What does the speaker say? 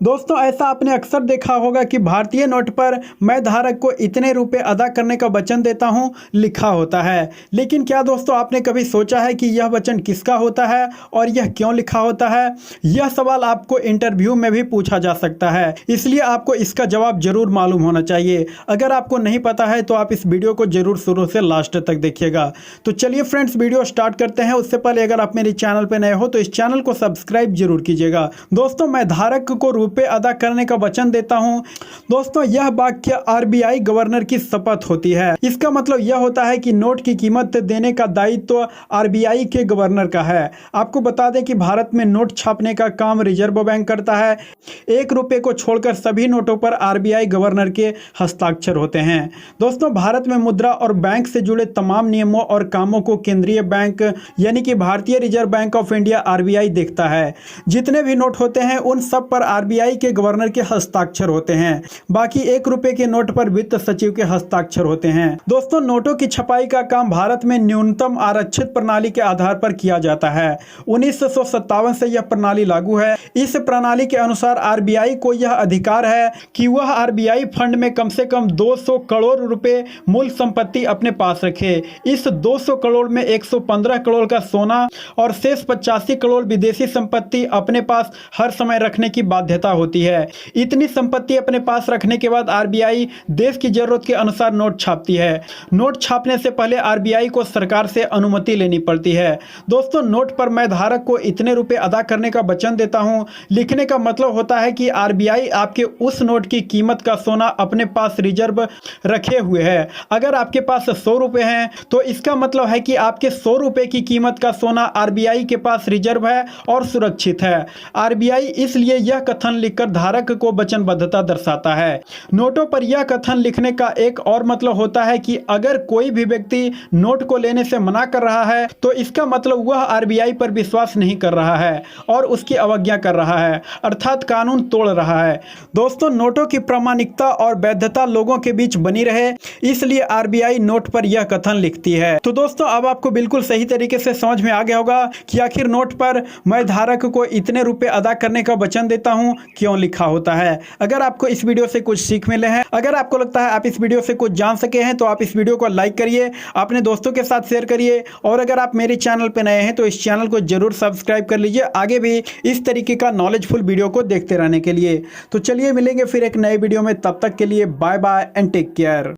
दोस्तों ऐसा आपने अक्सर देखा होगा कि भारतीय नोट पर मैं धारक को इतने रुपए अदा करने का वचन देता हूं लिखा होता है। लेकिन क्या दोस्तों आपने कभी सोचा है कि यह वचन किसका होता है और यह क्यों लिखा होता है? यह सवाल आपको इंटरव्यू में भी पूछा जा सकता है, इसलिए आपको इसका जवाब जरूर मालूम होना चाहिए। अगर आपको नहीं पता है तो आप इस वीडियो को जरूर शुरू से लास्ट तक देखिएगा। तो चलिए फ्रेंड्स, वीडियो स्टार्ट करते हैं। उससे पहले अगर आप मेरे चैनल पर नए हो तो इस चैनल को सब्सक्राइब जरूर कीजिएगा। दोस्तों, मैं धारक को रुपए अदा करने का वचन देता हूं। दोस्तों, यह वाक्य आरबीआई गवर्नर की शपथ होती है। इसका मतलब यह होता है कि नोट की कीमत देने का दायित्व आरबीआई के गवर्नर का है। आपको बता दें कि भारत में नोट छापने का काम रिजर्व बैंक करता है। 1 रुपए को छोड़कर सभी नोटों पर आरबीआई गवर्नर के हस्ताक्षर होते हैं। दोस्तों, भारत में मुद्रा और बैंक से जुड़े तमाम नियमों और कामों को केंद्रीय बैंक यानी कि भारतीय reserve bank of India RBI देखता है। जितने भी नोट होते हैं उन सब पर आरबीआई के गवर्नर के हस्ताक्षर होते हैं। बाकी 1 रुपए के नोट पर वित्त सचिव के हस्ताक्षर होते हैं। दोस्तों, नोटों की छपाई का काम भारत में न्यूनतम आरक्षित प्रणाली के आधार पर किया जाता है। 1957 से यह प्रणाली लागू है। इस प्रणाली के अनुसार आरबीआई को यह अधिकार है कि वह आरबीआई फंड में कम से कम 200 करोड़ रुपए मूल संपत्ति अपने पास रखे। इस 200 करोड़ में 115 करोड़ का सोना और शेष 85 करोड़ विदेशी संपत्ति अपने पास हर समय रखने की बाध्यता होती है। इतनी संपत्ति अपने पास रखने के बाद आरबीआई देश की जरूरत के अनुसार नोट छापती है। नोट छापने से पहले आरबीआई को सरकार से अनुमति लेनी पड़ती है। दोस्तों, नोट पर मैं धारक को इतने रुपए अदा करने का वचन देता हूं लिखने का मतलब होता है कि आरबीआई आपके उस नोट की कीमत का सोना अपने पास रिजर्व रखे हुए है। अगर आपके पास 100 रुपए हैं तो इसका मतलब है कि आपके 100 रुपए की कीमत का सोना आरबीआई के पास रिजर्व है और सुरक्षित है। आरबीआई इसलिए यह कथन लिखकर धारक को वचनबद्धता दर्शाता है। नोटों पर यह कथन लिखने का एक और मतलब होता है कि अगर कोई भी व्यक्ति नोट को लेने से मना कर रहा है तो इसका मतलब वह आरबीआई पर विश्वास नहीं कर रहा है और उसकी अवज्ञा कर रहा है, अर्थात कानून तोड़ रहा है। दोस्तों, नोटों की प्रामाणिकता और वैधता लोगों के बीच बनी रहे, इसलिए आरबीआई नोट पर यह कथन लिखती है। तो दोस्तों, अब आपको बिल्कुल सही तरीके से समझ में आ गया होगा कि आखिर नोट पर मैं धारक को इतने रुपए अदा करने का वचन देता हूं क्यों लिखा होता है। अगर आपको इस वीडियो से कुछ सीख मिले हैं, अगर आपको लगता है आप इस वीडियो से कुछ जान सके हैं, तो आप इस वीडियो को लाइक करिए, अपने दोस्तों के साथ शेयर करिए और अगर आप मेरे चैनल पर नए हैं तो इस चैनल को जरूर सब्सक्राइब कर लीजिए आगे भी इस तरीके का नॉलेजफुल वीडियो को देखते रहने के लिए। तो चलिए मिलेंगे फिर एक नए वीडियो में, तब तक के लिए bye bye and take care.